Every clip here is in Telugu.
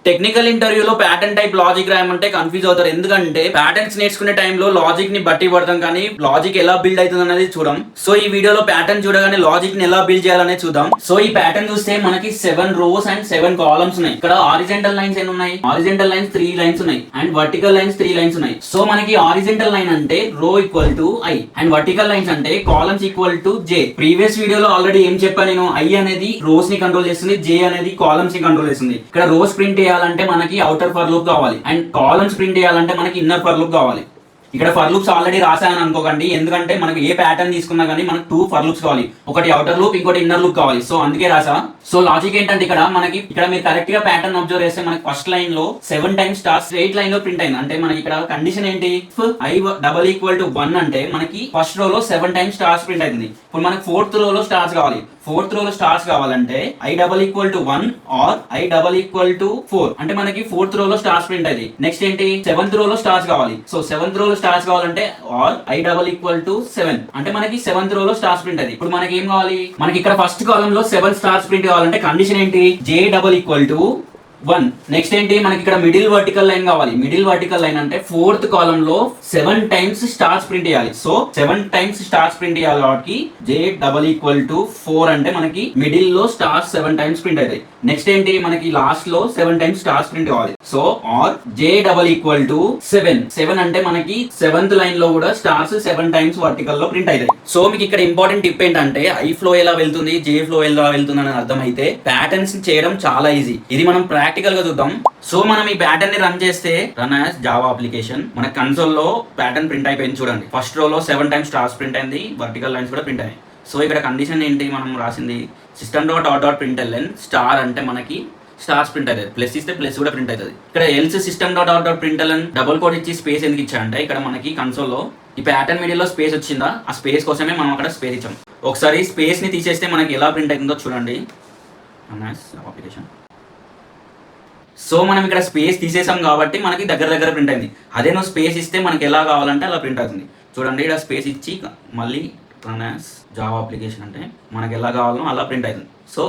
టెక్నికల్ ఇంటర్వ్యూలో ప్యాటర్న్ టైప్ లాజిక్ రాయమంటే కన్ఫ్యూజ్ అవుతారు. ఎందుకంటే ప్యాటర్న్స్ నేర్చుకునే టైంలో లాజిక్ ని బట్టి పడతాం, కానీ లాజిక్ ఎలా బిల్డ్ అవుతుంది అనేది చూడం. సో ఈ వీడియోలో ప్యాటర్న్ చూడగానే లాజిక్ ని ఎలా బిల్డ్ చేయాలనేది చూద్దాం. సో ఈ ప్యాటర్న్ చూస్తే మనకి 7 rows అండ్ 7 columns ఉన్నాయి. ఇక్కడ హారిజాంటల్ లైన్స్ ఎన్ని ఉన్నాయి? హారిజాంటల్ లైన్స్ 3 lines ఉన్నాయి అండ్ వర్టికల్ లైన్స్ 3 lines ఉన్నాయి. సో మనకి హారిజాంటల్ లైన్ అంటే row equal to I and vertical lines అంటే columns equal to J. Previous వీడియోలో ఆల్రెడీ ఏం చెప్పాను నేను, ఐ అనేది రోస్ ని కంట్రోల్ చేస్తుంది, జే అనేది కాలమ్స్ ని కంట్రోల్ చేస్తుంది. ఇక్కడ రోస్ ప్రింట్ చేయాలంటే మనకి అవుటర్ ఫర్ లూప్ కావాలి అండ్ కాలమ్స్ ప్రింట్ చేయాలంటే మనకి ఇన్నర్ ఫర్ లూప్ కావాలి. ఇక్కడ ఫర్ లూప్స్ ఆల్రెడీ రాసానని అనుకోకండి, ఎందుకంటే మనకి ఏ ప్యాటర్న్ తీసుకున్నా కానీ మనకు 2 ఫర్ లూప్స్ కావాలి, ఒకటి అవుటర్ లూప్ ఇంకోటి ఇన్నర్ లూప్ కావాలి. సో అందుకే రాసా. సో లాజిక్ ఏంటంటే ఇక్కడ మీరు కరెక్ట్ గా ప్యాటర్న్ అబ్జర్వ్ చేస్తే మనకి ఫస్ట్ లైన్ లో 7 times స్టార్ స్ట్రైట్ లైన్ లో ప్రింట్ అయింది. అంటే మనకి ఇక్కడ కండిషన్ ఏంటి, ఐ డబల్ ఈక్వల్ టు 1 అంటే మనకి ఫస్ట్ రో లో 7 times స్టార్స్ ప్రింట్ అవుతుంది. ఇప్పుడు మనకి 4th row లో స్టార్స్ కావాలి. 4th row లో స్టార్స్ కావాలంటే i double equal to 1 or i double equal to 4 అంటే మనకి 4th row లో స్టార్స్ ప్రింట్ అయింది. నెక్స్ట్ ఏంటి, 7th row లో స్టార్స్ కావాలి. సో 7th row లో స్టార్స్ కావాలంటే or i double equal to 7 అంటే మనకి 7th row లో స్టార్స్ ప్రింట్ అయింది. ఇప్పుడు మనకి ఏం కావాలి, మనకి ఇక్కడ ఫస్ట్ కాలమ్ లో 7 స్టార్స్ ప్రింట్ కావాలంటే కండిషన్ ఏంటి, జే డబల్ ఈక్వల్ టు 1. నెక్స్ట్ ఏంటి, మనకి ఇక్కడ మిడిల్ వర్టికల్ లైన్ కావాలి. మిడిల్ వర్టికల్ లైన్ అంటే 4th column లో 7 times స్టార్స్ ప్రింట్ చేయాలి. సో 7 times స్టార్స్ ప్రింట్ చేయాలి కాబట్టి జే డబల్ ఈక్వల్ టు 4 అంటే మనకి మిడిల్ లో స్టార్స్ 7 times ప్రింట్ అవుతాయి. నెక్స్ట్ ఏంటి, మనకి లాస్ట్ లో 7 times స్టార్స్ ప్రింట్ కావాలి. So R J double equal to 7 అంటే మనకి 7th లైన్ లో కూడా స్టార్స్ 7 times వర్టికల్ లో ప్రింట్ అవుతాయి. సో మీకు ఇక్కడ ఇంపార్టెంట్ టిప్ ఏంటంటే ఐ ఫ్లో ఎలా వెళ్తుంది, జే ఫ్లో ఎలా వెళ్తుంది అని అర్థమైతే ప్యాటర్న్స్ చేయడం చాలా ఈజీ. ఇది మనం ప్రాక్టికల్ గా చూద్దాం. సో మనం ఈ ప్యాటర్న్ ని రన్ చేస్తే, రన్ యాజ్ జావా అప్లికేషన్, మన కన్సోల్ లో ప్యాటర్న్ ప్రింట్ అయిపోయింది చూడండి. ఫస్ట్ రో లో 7 times స్టార్స్ ప్రింట్ అయింది, వర్టికల్ లైన్స్ కూడా ప్రింట్ అయ్యాయి. సో ఇక్కడ కండిషన్ ఏంటి, మనం రాసింది system.out.println స్టార్ అంటే మనకి స్టార్స్ ప్రింట్ అవుతుంది, ప్లస్ ఇస్తే ప్లస్ కూడా ప్రింట్ అవుతుంది. ఇక్కడ ఎల్స్ system.out.println డబుల్ కోడ్ ఇచ్చి స్పేస్ ఎందుకు ఇచ్చా అంటే, ఇక్కడ మనకి కన్సోల్ లో ఈ ప్యాటర్న్ మిడిల్ లో స్పేస్ వచ్చిందా, ఆ స్పేస్ కోసమే మనం అక్కడ స్పేస్ ఇచ్చాం. ఒకసారి స్పేస్ ని తీసేస్తే మనకి ఎలా ప్రింట్ అవుతుందో చూడండి. అప్లికేషన్. సో మనం ఇక్కడ స్పేస్ తీసేసాం కాబట్టి మనకి దగ్గర ప్రింట్ అయింది. అదే నువ్వు స్పేస్ ఇస్తే మనకి ఎలా కావాలంటే అలా ప్రింట్ అవుతుంది. చూడండి, ఇక్కడ స్పేస్ ఇచ్చి మళ్ళీ రన్ యాజ్ జావా అప్లికేషన్ అంటే మనకి ఎలా కావాలో అలా ప్రింట్ అవుతుంది. సో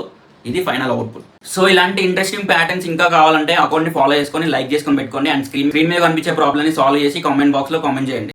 ఇది ఫైనల్ అవుట్పుట్. సో ఇలాంటి ఇంట్రెస్టింగ్ ప్యాటర్న్స్ ఇంకా కావాలంటే అకౌంట్ని ఫాలో చేసుకొని లైక్ చేసుకొని పెట్టుకోండి అండ్ స్క్రీన్ మీద కనిపించే ప్రాబ్లమ్ని సాల్వ్ చేసి కామెంట్ బాక్స్లో కామెంట్ చేయండి.